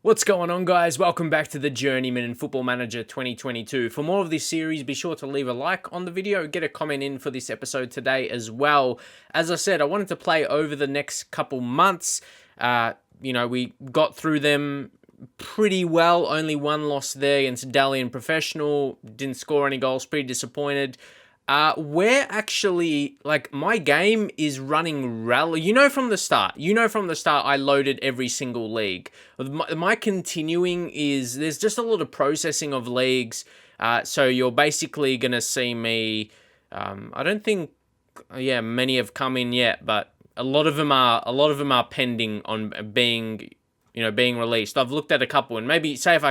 What's going on, guys? Welcome back to the Journeyman and Football Manager 2022. For more of this series, be sure to leave a like on the video, get a comment in for this episode today as well. As I said, I wanted to play over the next couple months. We got through them pretty well. Only one loss there against Dalian Professional. Didn't score any goals. Pretty disappointed. We're actually, my game is running rally. From the start I loaded every single league. My continuing is, there's just a lot of processing of leagues. So you're basically going to see me, I don't think, many have come in yet, but a lot of them are pending on being released. I've looked at a couple, and maybe say if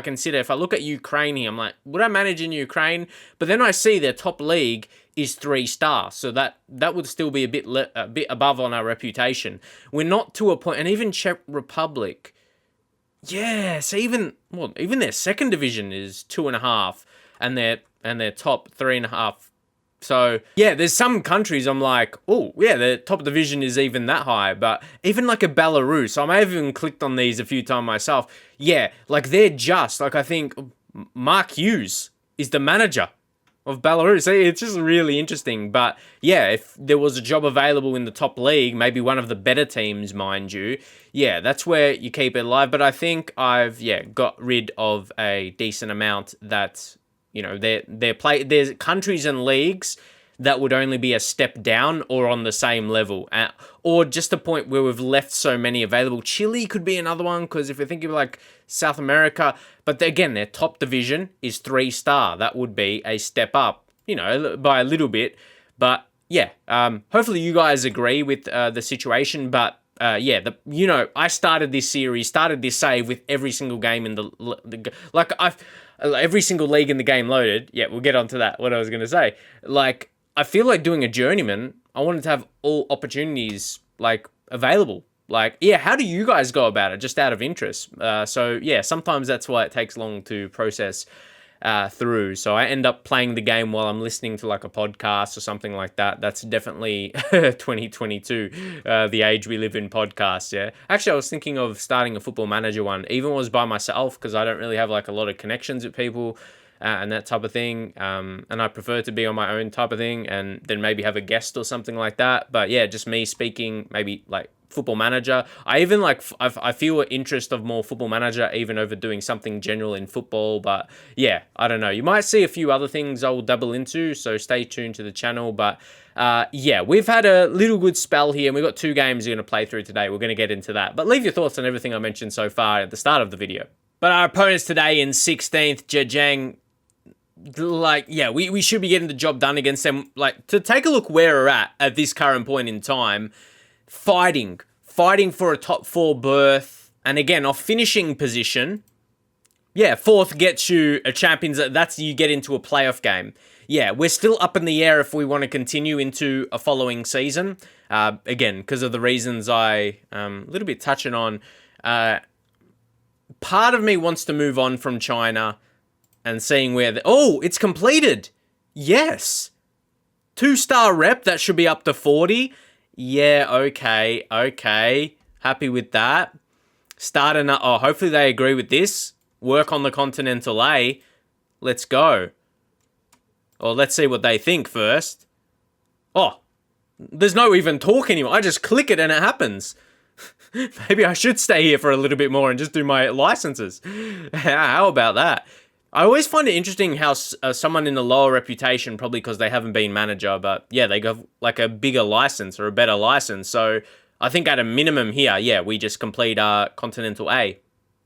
I look at Ukraine here, I'm like, would I manage in Ukraine? But then I see their top league is 3-star, so that would still be a bit above on our reputation. We're not to a point, and even Czech Republic, so even their second division is 2.5, and their top 3.5. So, there's some countries I'm like, the top division is even that high. But even like a Belarus, I may have even clicked on these a few times myself. They're just, I think Mark Hughes is the manager of Belarus. It's just really interesting. But, if there was a job available in the top league, maybe one of the better teams, mind you, that's where you keep it alive. But I think I've, got rid of a decent amount that... there's countries and leagues that would only be a step down or on the same level, or just a point where we've left so many available. Chile could be another one, because if we're thinking of like South America, but again, their top division is 3-star. That would be a step up, by a little bit. But hopefully you guys agree with the situation. But I started this save with every single game in every single league in the game loaded. We'll get onto that, what I was going to say. I feel like doing a journeyman, I wanted to have all opportunities, available. How do you guys go about it, just out of interest? Sometimes that's why it takes long to process through. So I end up playing the game while I'm listening to, a podcast or something like that. That's definitely 2022, the age we live in, podcasts, Actually, I was thinking of starting a Football Manager one, even was by myself, because I don't really have, a lot of connections with people and that type of thing. And I prefer to be on my own type of thing, and then maybe have a guest or something like that. But, just me speaking, maybe, Football Manager. I even I feel an interest of more Football Manager even over doing something general in football. But I don't know. You might see a few other things I'll double into, so stay tuned to the channel. But we've had a little good spell here, and we've got 2 games we're going to play through today. We're going to get into that. But leave your thoughts on everything I mentioned so far at the start of the video. But our opponents today in 16th, Zhejiang, we should be getting the job done against them. To take a look where we're at this current point in time, fighting for a top 4 berth, and again, off finishing position, 4th gets you a Champions, that's you get into a playoff game. We're still up in the air if we want to continue into a following season, again, because of the reasons I, a little bit touching on. Part of me wants to move on from China and seeing where it's completed. Yes. 2-star rep, that should be up to 40. Okay. Happy with that. Hopefully they agree with this. Work on the Continental A. Let's go. Or let's see what they think first. There's no even talk anymore. I just click it and it happens. Maybe I should stay here for a little bit more and just do my licenses. How about that? I always find it interesting how someone in a lower reputation, probably because they haven't been manager, but they got a bigger license or a better license. So I think at a minimum here, we just complete our Continental A.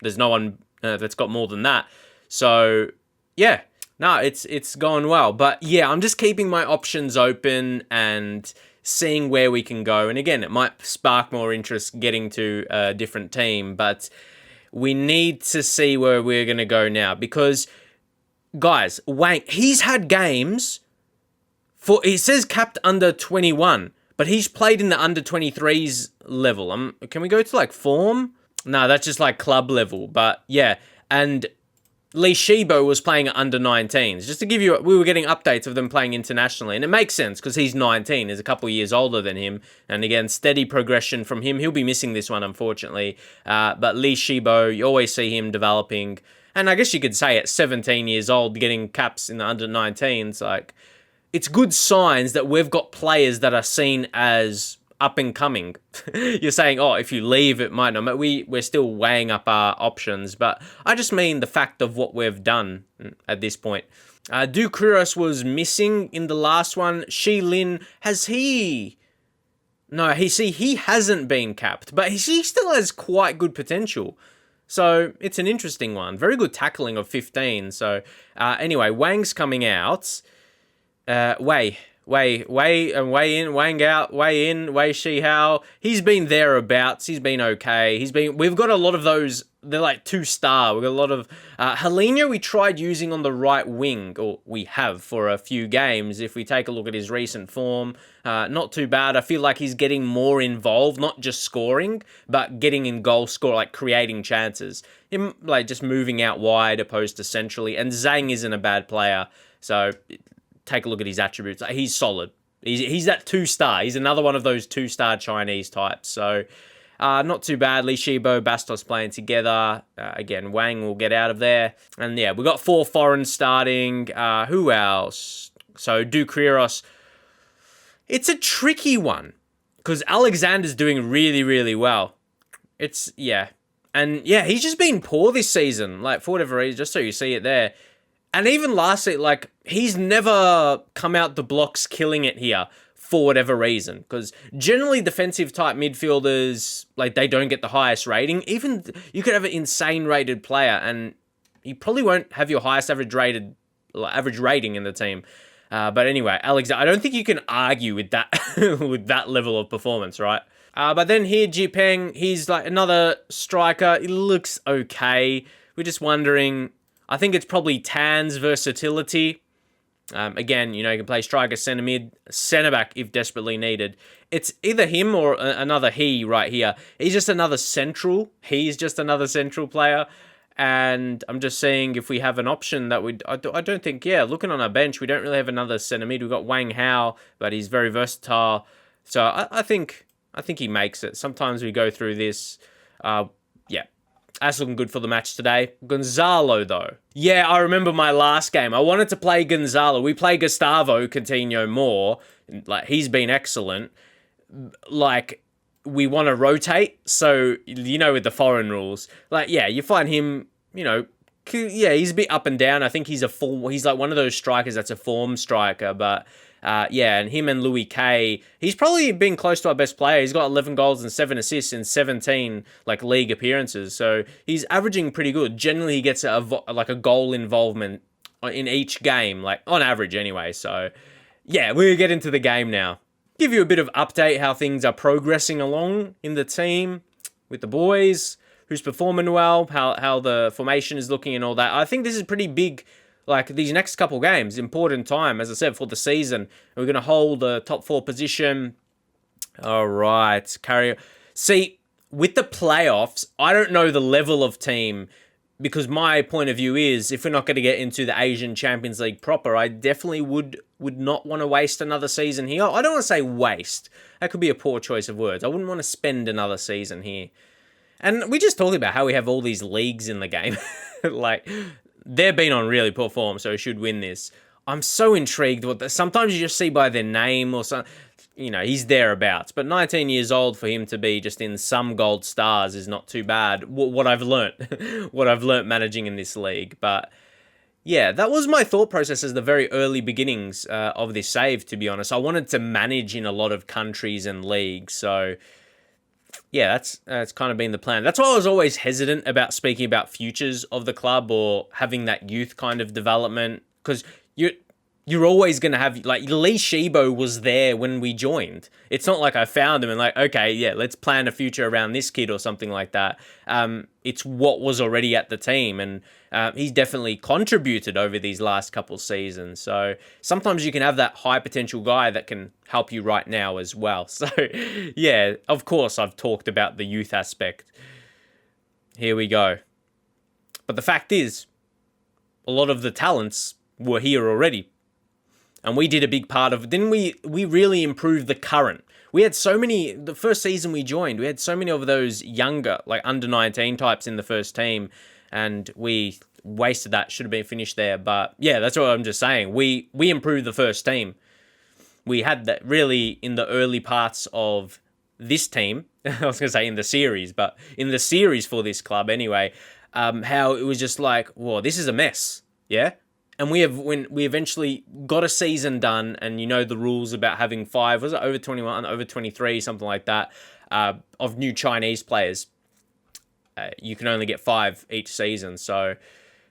There's no one that's got more than that. So it's going well. But I'm just keeping my options open and seeing where we can go. And again, it might spark more interest getting to a different team, but we need to see where we're going to go now, because, guys, Wang, he's had games he says capped under 21, but he's played in the under 23s level. Can we go to form? No, that's just club level, but and Lee Shibo was playing at under 19s. Just to give you, we were getting updates of them playing internationally, and it makes sense because he's 19, he's a couple of years older than him, and again, steady progression from him. He'll be missing this one, unfortunately, but Lee Shibo, you always see him developing, and I guess you could say at 17 years old, getting caps in the under 19s, like, it's good signs that we've got players that are seen as up and coming. You're saying, oh, if you leave, it might not. We're still weighing up our options, but I just mean the fact of what we've done at this point. Ducurios was missing in the last one. Shi Lin, has he... No, he hasn't been capped, but he still has quite good potential. So it's an interesting one. Very good tackling of 15. So anyway, Wang's coming out. Wei in, Wang out, Wei in, Wei Shihao. He's been thereabouts. He's been okay. We've got a lot of those. They're like 2-star. We've got a lot of Heleno we tried using on the right wing, or we have for a few games. If we take a look at his recent form, not too bad. I feel like he's getting more involved, not just scoring, but getting in goal score, like creating chances. Him like just moving out wide opposed to centrally. And Zhang isn't a bad player, so take a look at his attributes. He's solid. He's that 2-star. He's another one of those 2-star Chinese types. So not too bad. Li Shibo, Bastos playing together. Again, Wang will get out of there. And yeah, we got 4 foreign starting. Who else? So Ducurios. It's a tricky one because Alexander's doing really, really well. And yeah, he's just been poor this season. Like, for whatever reason, just so you see it there. And even last season, like, he's never come out the blocks killing it here for whatever reason. Because generally defensive type midfielders, like, they don't get the highest rating. Even you could have an insane rated player and you probably won't have your highest average rating in the team. But anyway, Alexander, I don't think you can argue with that with that level of performance, right? But then here, Jipeng, he's like another striker. He looks okay. We're just wondering... I think it's probably Tan's versatility. Again, you know, he can play striker, centre mid, centre back if desperately needed. It's either him or another he right here. He's just another central. He's just another central player. And I'm just seeing if we have an option that I don't think, looking on our bench, we don't really have another centre mid. We've got Wang Hao, but he's very versatile. So I think he makes it. Sometimes we go through this, That's looking good for the match today. Gonzalo, though. Yeah, I remember my last game. I wanted to play Gonzalo. We play Gustavo Coutinho more. Like, he's been excellent. Like, we want to rotate. So, you know, with the foreign rules. Like, yeah, you find him, you know, he's a bit up and down. I think he's like one of those strikers that's a form striker, but... and him and Louis K, he's probably been close to our best player. He's got 11 goals and 7 assists in 17 like league appearances, so he's averaging pretty good. Generally, he gets a goal involvement in each game, like on average anyway. So yeah, we'll get into the game now. Give you a bit of update how things are progressing along in the team with the boys, who's performing well, how the formation is looking and all that. I think this is pretty big. Like, these next couple games, important time, as I said, for the season. We're going to hold the top 4 position. All right. See, with the playoffs, I don't know the level of team, because my point of view is, if we're not going to get into the Asian Champions League proper, I definitely would not want to waste another season here. I don't want to say waste. That could be a poor choice of words. I wouldn't want to spend another season here. And we just talked about how we have all these leagues in the game. Like... They've been on really poor form, so we should win this. I'm so intrigued. Sometimes you just see by their name or something, you know, he's thereabouts. But 19 years old, for him to be just in some gold stars is not too bad. What I've learnt, what I've learnt managing in this league. But yeah, that was my thought process as the very early beginnings of this save, to be honest. I wanted to manage in a lot of countries and leagues, so... yeah, that's kind of been the plan. That's why I was always hesitant about speaking about futures of the club or having that youth kind of development, because you're always going to have, like, Lee Shibo was there when we joined. It's not like I found him and like, okay, yeah, let's plan a future around this kid or something like that. It's what was already at the team, and he's definitely contributed over these last couple seasons. So sometimes you can have that high potential guy that can help you right now as well. So yeah, of course I've talked about the youth aspect. Here we go. But the fact is, a lot of the talents were here already. And we did a big part of it. Didn't we? We really improved the current. We had so many, the first season we joined, we had so many of those younger, like under 19 types in the first team. And we wasted that. Should have been finished there. But yeah, that's what I'm just saying. We improved the first team. We had that really in the early parts of this team. I was going to say in the series, but in the series for this club anyway, how it was just like, whoa, this is a mess. Yeah. And when we eventually got a season done, and you know the rules about having 5, was it over 21, over 23, something like that, of new Chinese players. You can only get 5 each season. So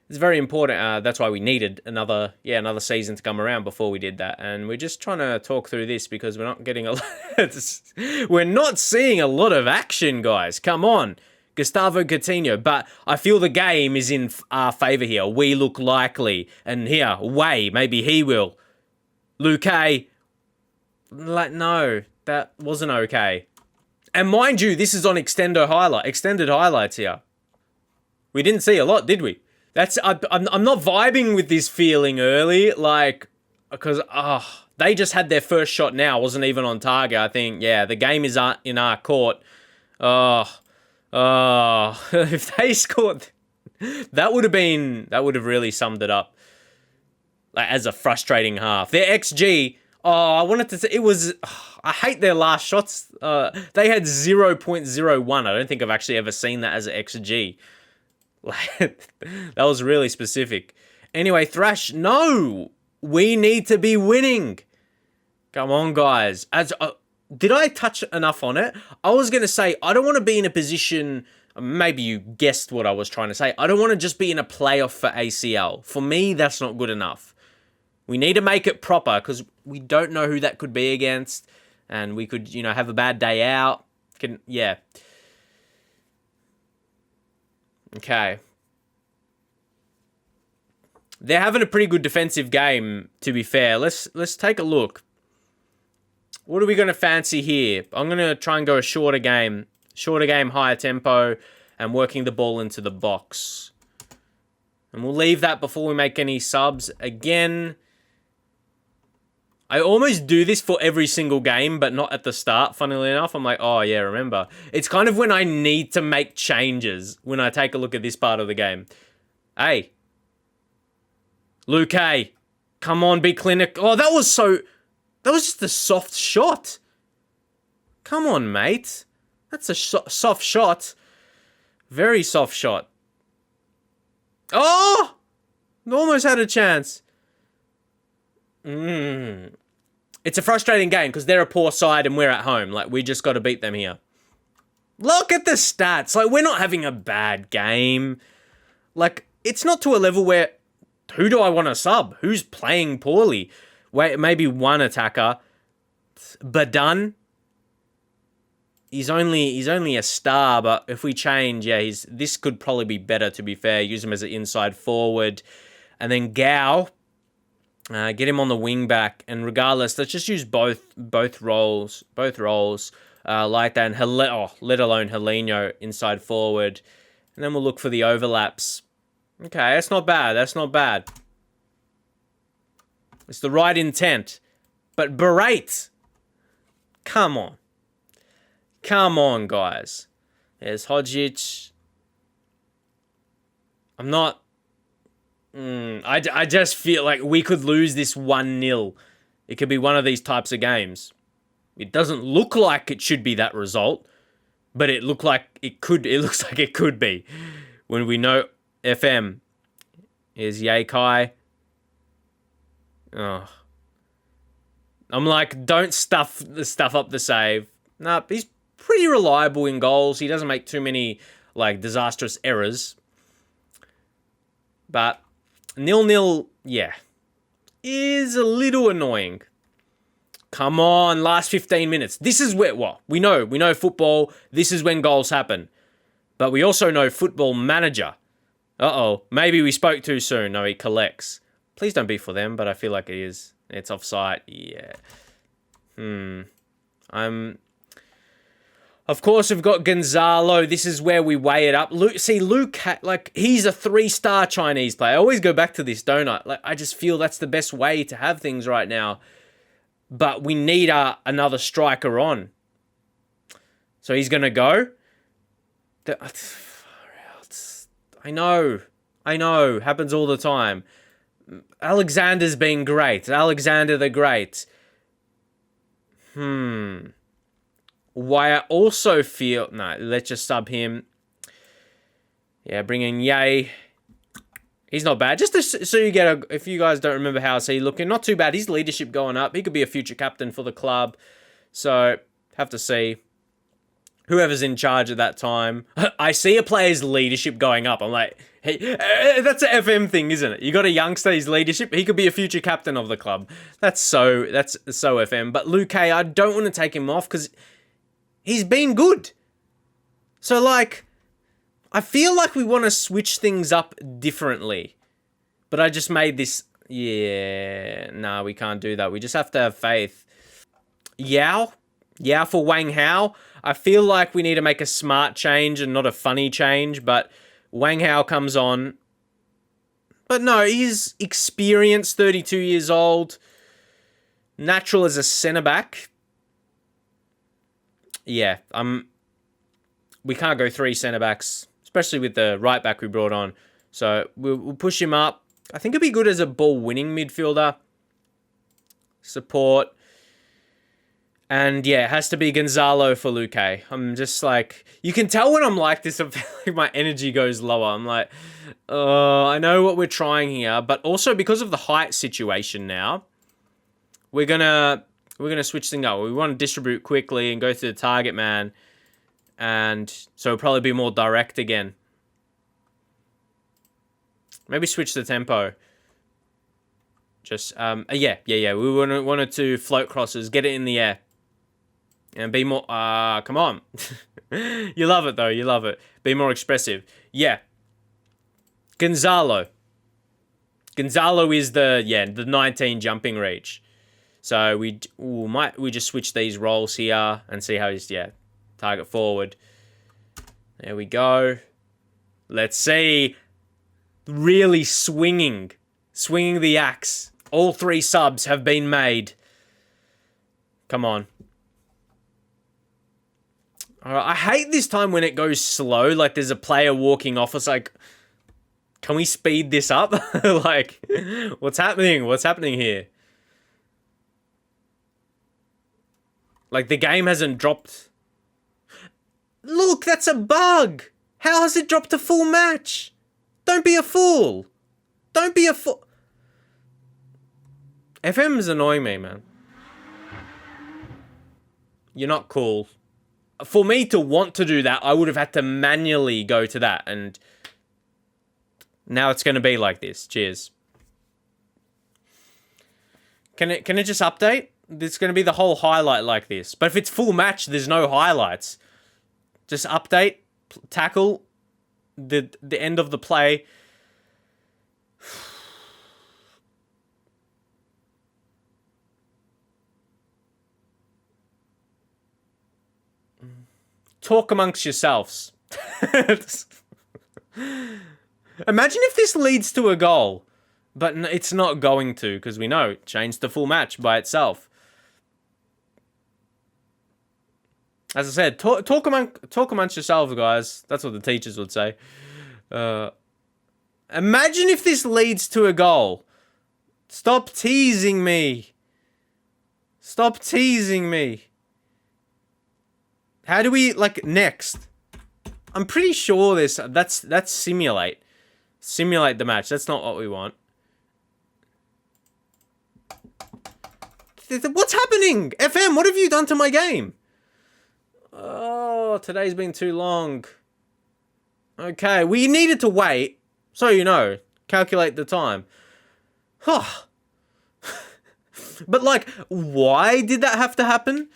it's very important. That's why we needed another season to come around before we did that. And we're just trying to talk through this because we're not getting we're not seeing a lot of action, guys. Come on. Gustavo Coutinho. But I feel the game is in our favour here. We look likely. And here, Way, maybe he will. Luke, no, that wasn't okay. And mind you, this is on extended highlights here. We didn't see a lot, did we? I'm not vibing with this feeling early, because they just had their first shot now, wasn't even on target. I think, yeah, the game is in our court. If they scored, that would have really summed it up. Like, as a frustrating half. Their XG, I wanted to say, I hate their last shots. They had 0.01. I don't think I've actually ever seen that as an XG. That was really specific. Anyway, Thrash, no! We need to be winning. Come on, guys. Did I touch enough on it? I was going to say, I don't want to be in a position, maybe you guessed what I was trying to say. I don't want to just be in a playoff for ACL. For me, that's not good enough. We need to make it proper because we don't know who that could be against. And we could, have a bad day out. Yeah. Okay. They're having a pretty good defensive game, to be fair. Let's take a look. What are we going to fancy here? I'm going to try and go a shorter game, higher tempo, and working the ball into the box. And we'll leave that before we make any subs. Again, I almost do this for every single game, but not at the start, funnily enough. I'm like, oh yeah, remember. It's kind of when I need to make changes, when I take a look at this part of the game. Hey. Luke, come on, be clinical. Oh, that was just a soft shot. Come on, mate. That's a soft shot. Very soft shot. Oh! Almost had a chance. It's a frustrating game because they're a poor side and we're at home. Like, we just got to beat them here. Look at the stats. Like, we're not having a bad game. Like, it's not to a level where, who do I want to sub? Who's playing poorly? Wait, maybe one attacker. Badun. He's only a star, but if we change, yeah, this could probably be better, to be fair. Use him as an inside forward. And then Gao. Get him on the wing back, and regardless, let's just use both roles like that, and let alone Heleno inside forward, and then we'll look for the overlaps. Okay, that's not bad. It's the right intent, but berate. Come on, guys. There's Hodgic. I'm not. I just feel like we could lose this 1-0. It could be one of these types of games. It doesn't look like it should be that result, but it looks like it could be. When we know FM is Yay Kai. Oh. I'm like, don't stuff up the save. Nah, he's pretty reliable in goals. He doesn't make too many disastrous errors. But 0-0, yeah, is a little annoying. Come on, last 15 minutes. This is where, we know football. This is when goals happen. But we also know Football Manager. Maybe we spoke too soon. No, he collects. Please don't be for them, but I feel like it is. It's offside. Yeah. Of course, we've got Gonzalo. This is where we weigh it up. Luke, like, he's a 3-star Chinese player. I always go back to this, don't I? Like, I just feel that's the best way to have things right now. But we need another striker on. So he's going to go. I know. Happens all the time. Alexander's been great. Alexander the Great. Why I also feel... No, let's just sub him. Yeah, bring in Ye. He's not bad. Just so you get a... If you guys don't remember how's he looking, not too bad. His leadership going up. He could be a future captain for the club. So, have to see. Whoever's in charge at that time. I see a player's leadership going up. I'm like, hey, that's an FM thing, isn't it? You got a youngster, his leadership. He could be a future captain of the club. That's so FM. But Luke, I don't want to take him off because... He's been good. So, like, I feel like we want to switch things up differently. But I just made this... Yeah, nah, we can't do that. We just have to have faith. Yao for Wang Hao. I feel like we need to make a smart change and not a funny change. But Wang Hao comes on. But no, he's experienced, 32 years old. Natural as a centre-back. Yeah, we can't go 3 centre-backs, especially with the right-back we brought on. So, we'll push him up. I think he'd be good as a ball-winning midfielder. Support. And, yeah, it has to be Gonzalo for Luque. I'm just like... You can tell when I'm like this, I feel like my energy goes lower. I'm like, oh, I know what we're trying here. But also, because of the height situation now, we're going to switch things up. We want to distribute quickly and go to the target man. And so it'll probably be more direct again. Maybe switch the tempo. Just, yeah. We wanted to float crosses, get it in the air. And be more, come on. You love it, though. You love it. Be more expressive. Yeah. Gonzalo. Gonzalo is the 19 jumping reach. So we just switch these roles here and see how he's, target forward. There we go. Let's see. Really swinging the axe. All 3 subs have been made. Come on. All right, I hate this time when it goes slow. Like there's a player walking off. It's like, can we speed this up? Like, what's happening? What's happening here? Like, the game hasn't dropped. Look, that's a bug. How has it dropped a full match? Don't be a fool. Don't be a fool. FM's annoying me, man. You're not cool. For me to want to do that, I would have had to manually go to that. And now it's going to be like this. Cheers. Can it just update? It's going to be the whole highlight like this. But if it's full match, there's no highlights. Just update, tackle, the end of the play. Talk amongst yourselves. Imagine if this leads to a goal. But it's not going to, because we know it changed the full match by itself. As I said, talk amongst yourselves, guys. That's what the teachers would say. Imagine if this leads to a goal. Stop teasing me. Stop teasing me. How do we, like, next? I'm pretty sure that's simulate. Simulate the match. That's not what we want. What's happening? FM, what have you done to my game? Oh, today's been too long. Okay, we needed to wait. So you know. Calculate the time. Huh. But, like, why did that have to happen?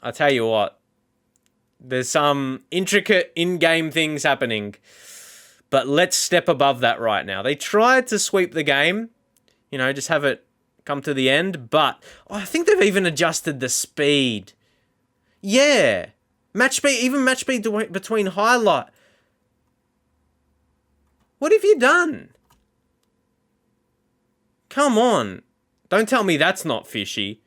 I tell you what. There's some intricate in-game things happening. But let's step above that right now. They tried to sweep the game. You know, just have it come to the end. But I think they've even adjusted the speed. Yeah. Match speed, even match speed between highlight. What have you done? Come on. Don't tell me that's not fishy.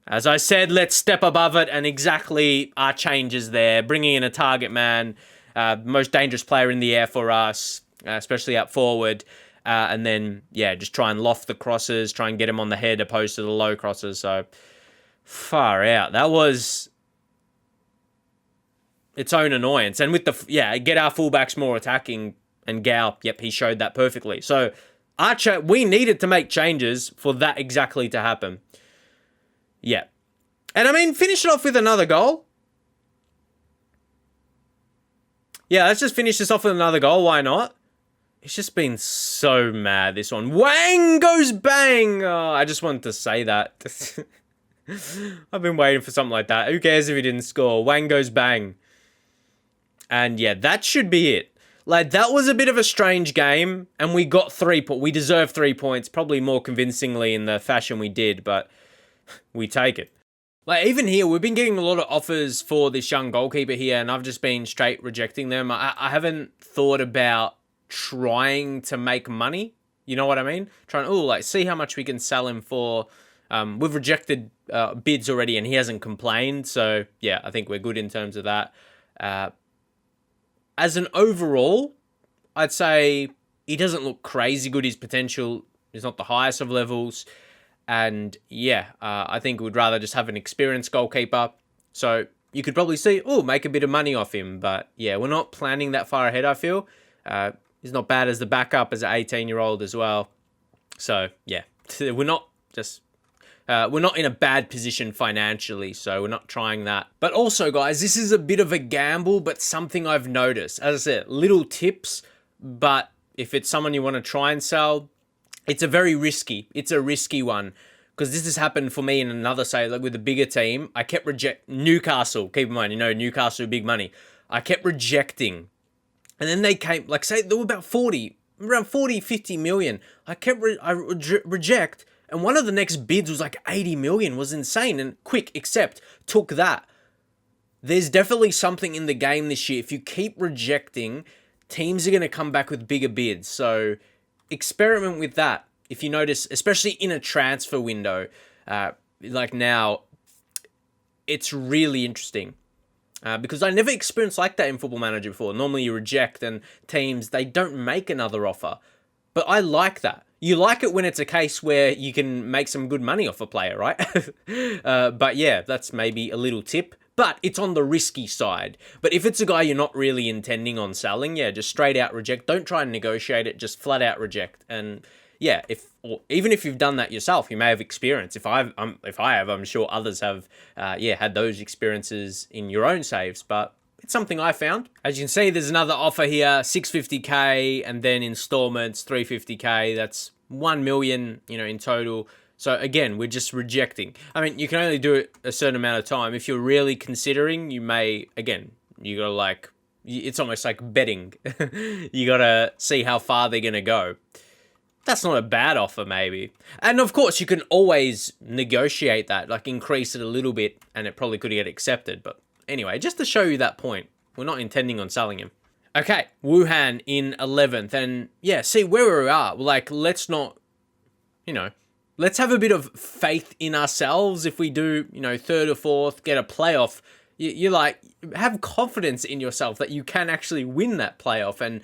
As I said, let's step above it, and exactly our changes there. Bringing in a target man, most dangerous player in the air for us, especially up forward. And then, yeah, just try and loft the crosses, try and get him on the head opposed to the low crosses. So, far out. That was its own annoyance. And with the, get our fullbacks more attacking, and Gao, yep, he showed that perfectly. So, we needed to make changes for that exactly to happen. Yeah. And I mean, finish it off with another goal. Yeah, let's just finish this off with another goal. Why not? It's just been so mad, this one. Wang goes bang! Oh, I just wanted to say that. I've been waiting for something like that. Who cares if he didn't score? Wang goes bang. And yeah, that should be it. Like, that was a bit of a strange game, and we got 3 points. We deserved 3 points, probably more convincingly in the fashion we did, but we take it. Like, even here, we've been getting a lot of offers for this young goalkeeper here, and I've just been straight rejecting them. I haven't thought about trying to make money. You know what I mean? See how much we can sell him for. We've rejected bids already, and he hasn't complained. So, yeah, I think we're good in terms of that. As an overall, I'd say he doesn't look crazy good. His potential is not the highest of levels. And, yeah, I think we'd rather just have an experienced goalkeeper. So, you could probably see, make a bit of money off him. But, yeah, we're not planning that far ahead, I feel. He's not bad as the backup as an 18-year-old as well. So, yeah, we're not in a bad position financially, so we're not trying that. But also, guys, this is a bit of a gamble, but something I've noticed. As I said, little tips, but if it's someone you want to try and sell, it's a risky one. Because this has happened for me in another side, like with a bigger team. I kept Newcastle, keep in mind, Newcastle, big money. I kept rejecting. And then they came, say they were about 50 million. I kept reject, and one of the next bids was like 80 million, was insane. And took that. There's definitely something in the game this year. If you keep rejecting, teams are going to come back with bigger bids. So experiment with that. If you notice, especially in a transfer window, like now, it's really interesting. Because I never experienced like that in Football Manager before. Normally you reject and teams, they don't make another offer. But I like that. You like it when it's a case where you can make some good money off a player, right? But yeah, that's maybe a little tip. But it's on the risky side. But if it's a guy you're not really intending on selling, yeah, just straight out reject. Don't try and negotiate it, just flat out reject. And yeah, even if you've done that yourself, you may have experience. If I have, I'm sure others have, had those experiences in your own saves. But it's something I found. As you can see, there's another offer here, 650k, and then installments, 350k. That's 1 million, in total. So again, we're just rejecting. I mean, you can only do it a certain amount of time. If you're really considering, you may, again, you gotta it's almost like betting. You gotta see how far they're gonna go. That's not a bad offer, maybe. And of course, you can always negotiate that, increase it a little bit, and it probably could get accepted. But anyway, just to show you that point, we're not intending on selling him. Okay, Wuhan in 11th. And yeah, see where we are. Let's not, let's have a bit of faith in ourselves. If we do, third or fourth, get a playoff, you have confidence in yourself that you can actually win that playoff. And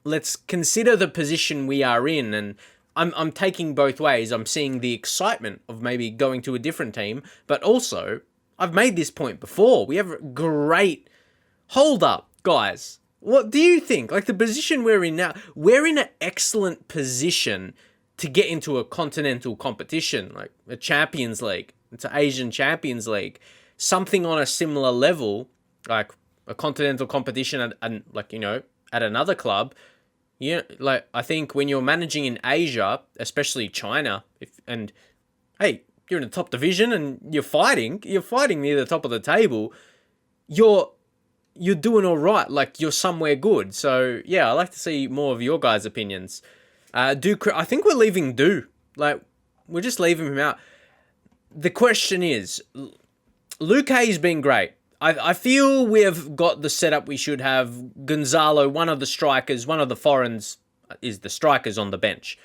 let's consider the position we are in, and I'm taking both ways. I'm seeing the excitement of maybe going to a different team, but also, I've made this point before. We have a great... Hold up, guys. What do you think? The position we're in now, we're in an excellent position to get into a continental competition, like a Champions League. It's an Asian Champions League. Something on a similar level, like a continental competition at another club. Yeah, I think when you're managing in Asia, especially China, hey, you're in the top division and you're fighting near the top of the table, you're doing all right. You're somewhere good. So yeah, I like to see more of your guys' opinions. I think we're leaving Du. We're just leaving him out. the question is, Luke Hay's been great. I feel we have got the setup we should have. Gonzalo, one of the strikers, one of the foreigners, is the strikers on the bench.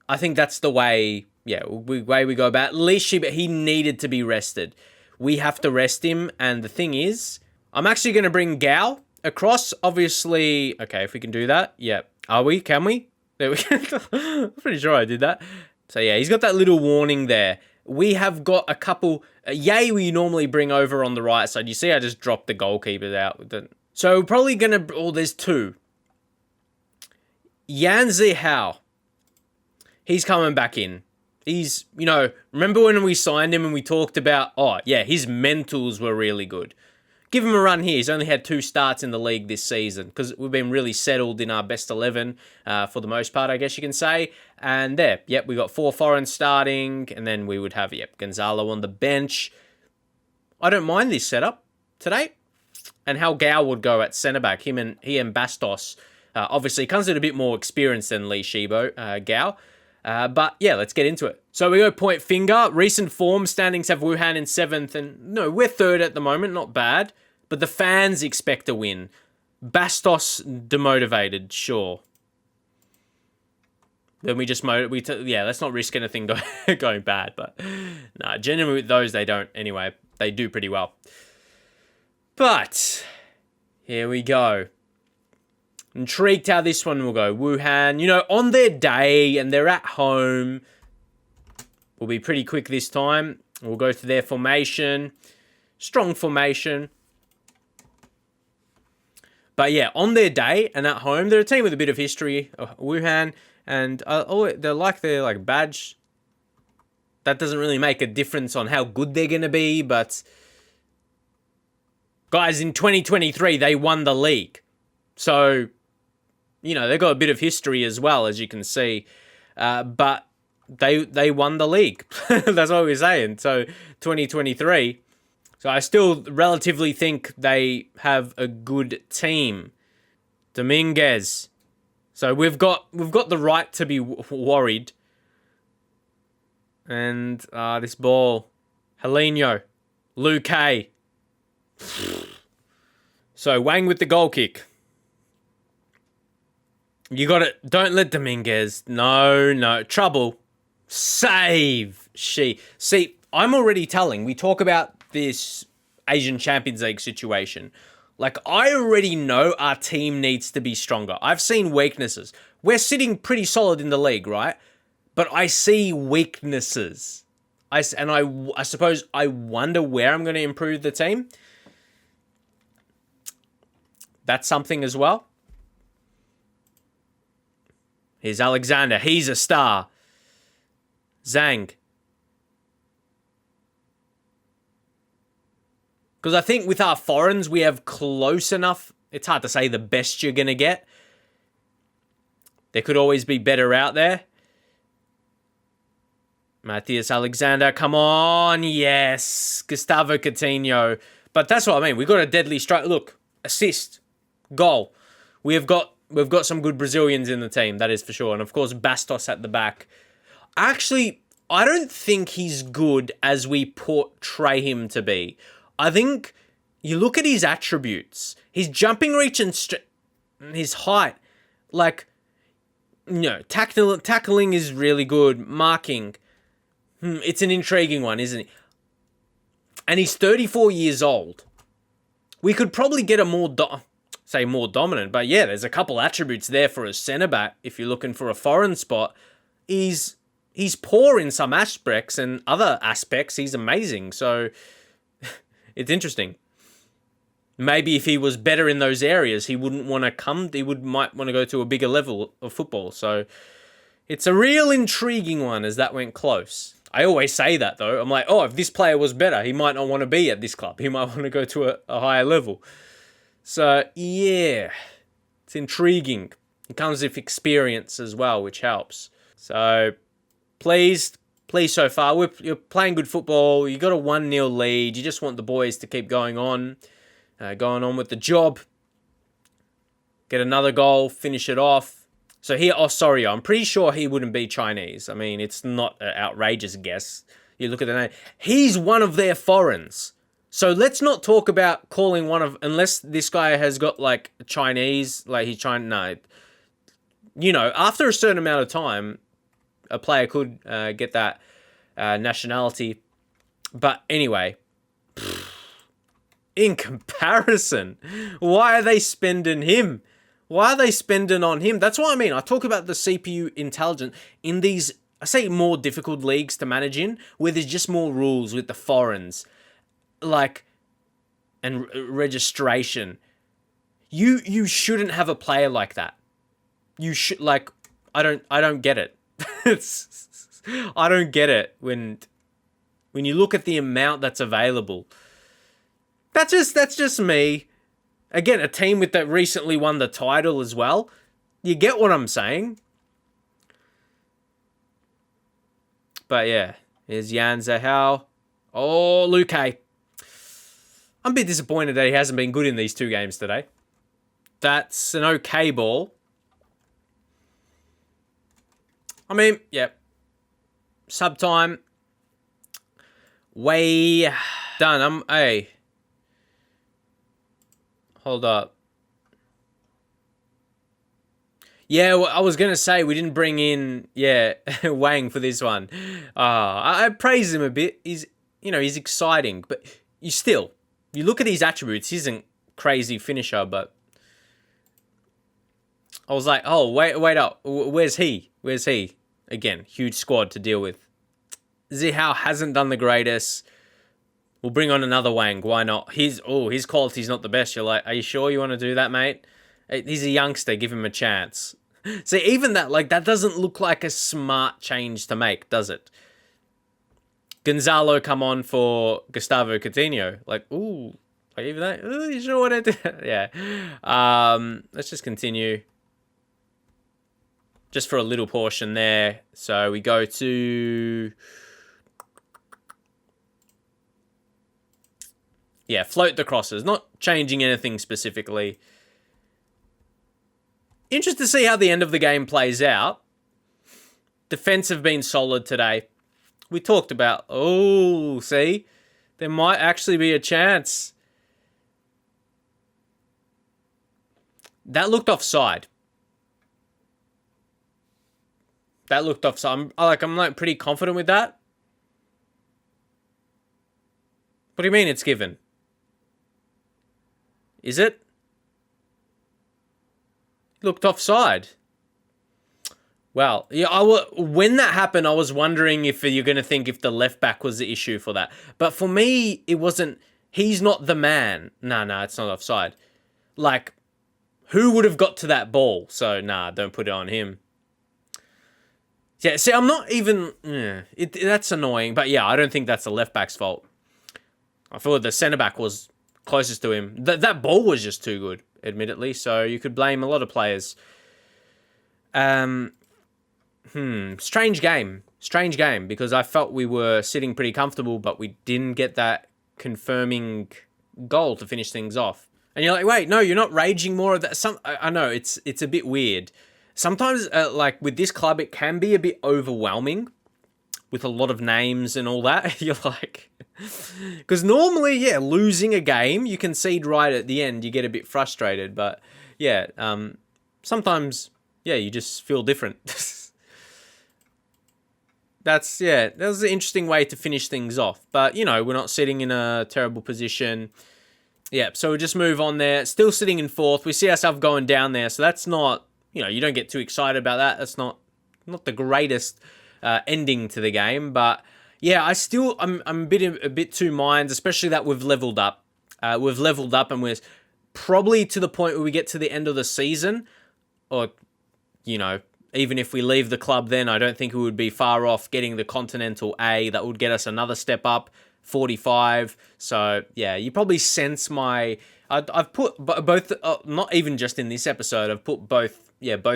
I think that's the way, way we go about it. Lee Shiba, he needed to be rested. We have to rest him, and the thing is, I'm actually going to bring Gao across, obviously. Okay, if we can do that, yeah. Are we? Can we? There we go. I'm pretty sure I did that. So yeah, he's got that little warning there. We have got a couple. Yay, we normally bring over on the right side. You see, I just dropped the goalkeepers out. So we're probably going to. Oh, there's two. Yan Zihao. He's coming back in. He's, remember when we signed him and we talked about, his mentals were really good. Give him a run here. He's only had 2 starts in the league this season because we've been really settled in our best 11 for the most part, I guess you can say. And there, we got 4 foreigns starting, and then we would have, Gonzalo on the bench. I don't mind this setup today. And how Gao would go at centre-back, he and Bastos. Obviously, comes with a bit more experience than Lee Shibo, Gao. But yeah, let's get into it. So we go point finger. Recent form standings have Wuhan in 7th, and no, we're 3rd at the moment, not bad. But the fans expect a win. Bastos demotivated, sure. Then we just let's not risk anything going bad. But nah, generally with those they don't. Anyway, they do pretty well. But here we go. Intrigued how this one will go. Wuhan, on their day and they're at home. We'll be pretty quick this time. We'll go to their formation. Strong formation. But yeah, on their day and at home, they're a team with a bit of history, Wuhan. And they're like their badge. That doesn't really make a difference on how good they're going to be. But guys, in 2023, they won the league. So, they've got a bit of history as well, as you can see. But they won the league. That's what we're saying. So, 2023. So, I still relatively think they have a good team. Dominguez. So, we've got the right to be worried. And this ball. Helenio. Luke Hay. So, Wang with the goal kick. You got it. Don't let Dominguez. No. Trouble. Save. See, I'm already telling. We talk about this Asian Champions League situation. I already know our team needs to be stronger. I've seen weaknesses. We're sitting pretty solid in the league, right? But I see weaknesses. I suppose I wonder where I'm going to improve the team. That's something as well. Here's Alexander. He's a star. Zhang. Because I think with our foreigners, we have close enough. It's hard to say the best you're going to get. There could always be better out there. Matthias Alexander, come on. Yes. Gustavo Coutinho. But that's what I mean. We've got a deadly strike. Look, assist, goal. We've got some good Brazilians in the team, that is for sure. And of course, Bastos at the back. Actually, I don't think he's good as we portray him to be. I think you look at his attributes, his jumping reach and his height. Tackling is really good. Marking. It's an intriguing one, isn't it? And he's 34 years old. We could probably get a more dominant, but yeah, there's a couple attributes there for a centre-back if you're looking for a foreign spot. He's poor in some aspects, and other aspects he's amazing. So it's interesting. Maybe if he was better in those areas, he wouldn't want to come. Might want to go to a bigger level of football. So it's a real intriguing one as that went close. I always say that though. I'm like, if this player was better, he might not want to be at this club. He might want to go to a higher level. So yeah, it's intriguing. It comes with experience as well, which helps. So pleased so far. You're playing good football. You got a 1-0 lead. You just want the boys to keep going on with the job. Get another goal, finish it off. So here, I'm pretty sure he wouldn't be Chinese. I mean, it's not an outrageous guess. You look at the name. He's one of their foreigners. So let's not talk about calling one of, unless this guy has got like Chinese, like he's trying, no. You know, after a certain amount of time, a player could get that nationality. But anyway, in comparison, why are they spending him? Why are they spending on him? That's what I mean. I talk about the CPU intelligence in these, I say, more difficult leagues to manage in, where there's just more rules with the foreigners. Like, and registration. You shouldn't have a player like that. You should, like, I don't get it. I don't get it when you look at the amount that's available. That's just me. Again, a team that recently won the title as well. You get what I'm saying? But yeah, here's Jan Zahau. Oh, Luke. I'm a bit disappointed that he hasn't been good in these 2 games today. That's an okay ball. I mean, yeah. Sub time. Way done. Hey. Hold up. Yeah, well, I was going to say we didn't bring in, Wang for this one. I praise him a bit. He's exciting, but you look at his attributes, he isn't crazy finisher, but I was like, oh, wait up. Where's he? Again, huge squad to deal with. Zihao hasn't done the greatest. We'll bring on another Wang. Why not? His quality's not the best. You're like, are you sure you want to do that, mate? He's a youngster. Give him a chance. See, even that doesn't look like a smart change to make, does it? Gonzalo come on for Gustavo Coutinho. Like, ooh, like even that. Ooh, you sure what I did? Yeah. Let's just continue. Just for a little portion there. So we go to... Yeah, float the crosses. Not changing anything specifically. Interested to see how the end of the game plays out. Defense have been solid today. We talked about... Oh, see? There might actually be a chance. That looked offside. I'm like pretty confident with that. What do you mean it's given? Is it? Looked offside. Well, yeah. When that happened, I was wondering if you're going to think if the left back was the issue for that. But for me, it wasn't. He's not the man. No, it's not offside. Like, who would have got to that ball? So, don't put it on him. Yeah, see, I'm not even... that's annoying. But yeah, I don't think that's the left back's fault. I feel like the centre back was closest to him. That ball was just too good, admittedly. So you could blame a lot of players. Strange game. Because I felt we were sitting pretty comfortable, but we didn't get that confirming goal to finish things off. And you're like, wait, no, you're not raging more of that. I know, it's a bit weird. Sometimes, like, with this club, it can be a bit overwhelming with a lot of names and all that. You're like... Because normally, losing a game, you concede right at the end. You get a bit frustrated. But, sometimes, you just feel different. That was an interesting way to finish things off. But, we're not sitting in a terrible position. Yeah, so we'll just move on there. Still sitting in 4th. We see ourselves going down there. So that's not... you don't get too excited about that. That's not the greatest ending to the game, but yeah, I'm a bit two minds, especially that we've leveled up. And we're probably to the point where we get to the end of the season, or even if we leave the club, then I don't think we would be far off getting the Continental A. That would get us another step up, 45. So yeah, you probably sense my. I've put both, not even just in this episode. I've put both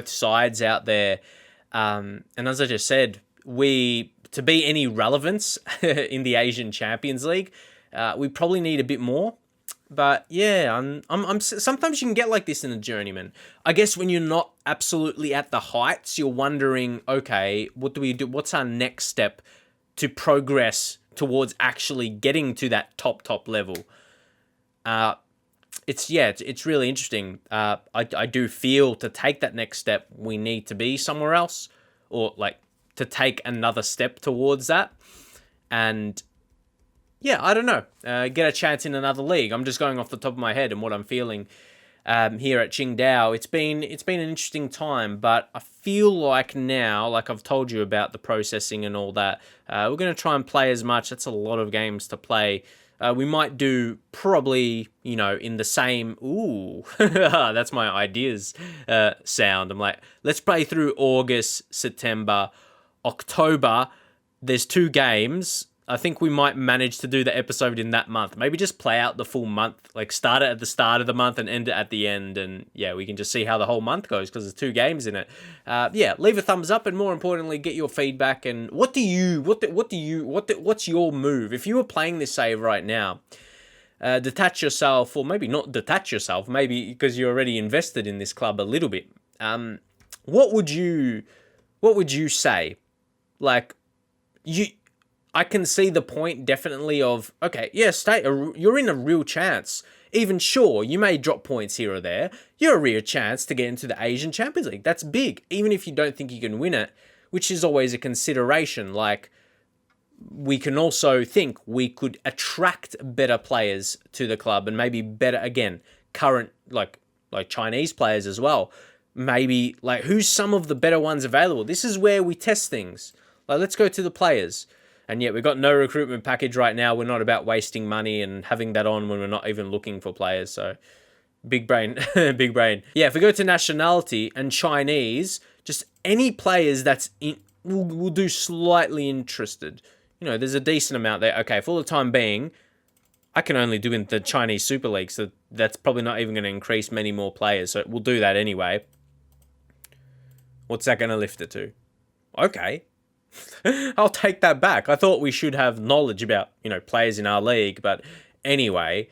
sides out there. And as I just said, to be any relevance in the Asian Champions League, we probably need a bit more. But yeah, I'm sometimes you can get like this in a journeyman. I guess when you're not absolutely at the heights, you're wondering, okay, what do we do? What's our next step to progress towards actually getting to that top level. It's really interesting. I do feel to take that next step, we need to be somewhere else, or like to take another step towards that. And yeah, I don't know, get a chance in another league. I'm just going off the top of my head and what I'm feeling here at Qingdao. It's been an interesting time, but I feel like now, like I've told you about the processing and all that, we're going to try and play as much. That's a lot of games to play. We might do probably, in the same... Ooh, that's my ideas sound. I'm like, let's play through August, September, October. There's 2 games. I think we might manage to do the episode in that month. Maybe just play out the full month, like start it at the start of the month and end it at the end. And yeah, we can just see how the whole month goes because there's 2 games in it. Leave a thumbs up, and more importantly, get your feedback. And what's your move? If you were playing this save right now, detach yourself, or maybe not detach yourself, maybe because you're already invested in this club a little bit. What would you say? Like, I can see the point definitely of, okay, yeah, you're in a real chance. Even sure, you may drop points here or there. You're a real chance to get into the Asian Champions League. That's big, even if you don't think you can win it, which is always a consideration. Like, we can also think we could attract better players to the club, and maybe better, again, current, like Chinese players as well. Maybe, like, who's some of the better ones available? This is where we test things. Like, let's go to the players. And yet we've got no recruitment package right now. We're not about wasting money and having that on when we're not even looking for players. So big brain, big brain. Yeah, if we go to nationality and Chinese, just any players that's in, we'll do slightly interested. There's a decent amount there. Okay, for the time being, I can only do in the Chinese Super League, so that's probably not even going to increase many more players. So we'll do that anyway. What's that going to lift it to? Okay. I'll take that back. I thought we should have knowledge about, players in our league, but anyway.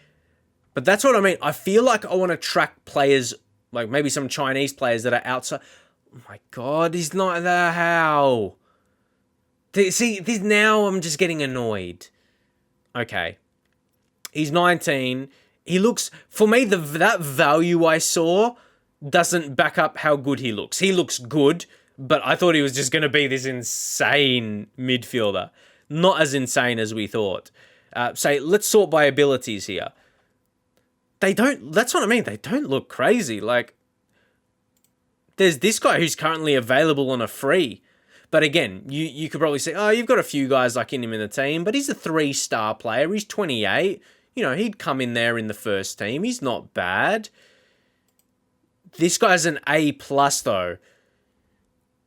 But that's what I mean. I feel like I want to track players, like maybe some Chinese players that are outside. Oh my God, he's not there. How? See, now I'm just getting annoyed. Okay. He's 19. He looks, for me, that value I saw doesn't back up how good he looks. He looks good, but I thought he was just going to be this insane midfielder. Not as insane as we thought. Let's sort by abilities here. That's what I mean. They don't look crazy. Like, there's this guy who's currently available on a free. But again, you could probably say, oh, you've got a few guys like him in the team, but he's a 3-star player. He's 28. He'd come in there in the first team. He's not bad. This guy's an A+ though.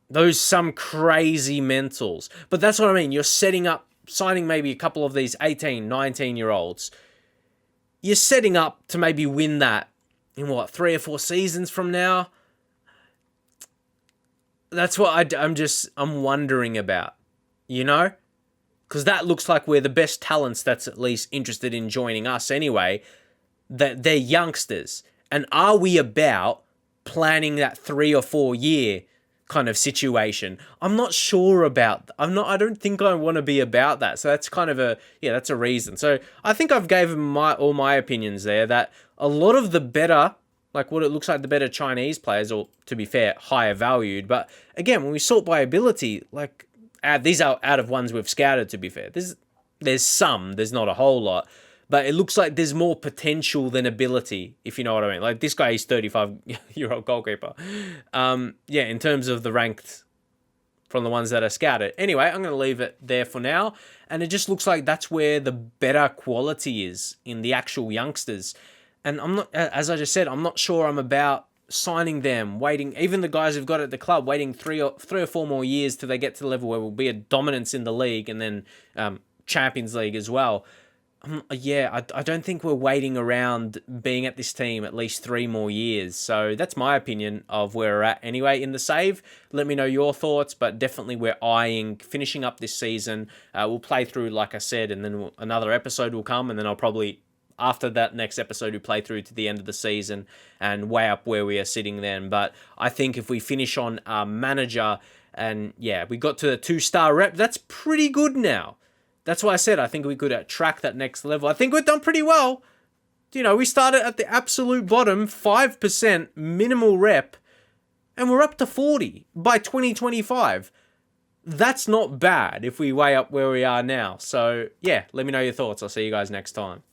Those some crazy mentals. But that's what I mean. You're signing maybe a couple of these 18, 19-year-olds. You're setting up to maybe win that in 3 or 4 seasons from now. That's what I'm wondering about, Because that looks like we're the best talents that's at least interested in joining us anyway. That they're youngsters. And are we about planning that 3 or 4 year kind of situation? I'm not sure about. I don't think I want to be about that. So that's kind of that's a reason. So I think I've given all my opinions there. That a lot of the better, like what it looks like, the better Chinese players, or to be fair, higher valued. But again, when we sort by ability, like these are out of ones we've scouted. To be fair, there's some. There's not a whole lot. But it looks like there's more potential than ability, if you know what I mean. Like, this guy is 35-year-old goalkeeper. In terms of the ranked from the ones that are scouted. Anyway, I'm going to leave it there for now. And it just looks like that's where the better quality is in the actual youngsters. And I'm not, as I just said, I'm not sure I'm about signing them, waiting, even the guys who've got at the club, waiting three or 4 more years till they get to the level where we'll be a dominance in the league and then Champions League as well. I don't think we're waiting around being at this team at least 3 more years. So that's my opinion of where we're at anyway in the save. Let me know your thoughts, but definitely we're eyeing finishing up this season. We'll play through, like I said, and then another episode will come, and then I'll probably, after that next episode, we play through to the end of the season and weigh up where we are sitting then. But I think if we finish on manager And yeah, we got to the 2-star rep. That's pretty good now. That's why I said I think we could track that next level. I think we've done pretty well. You know, we started at the absolute bottom, 5% minimal rep, and we're up to 40 by 2025. That's not bad if we weigh up where we are now. So yeah, let me know your thoughts. I'll see you guys next time.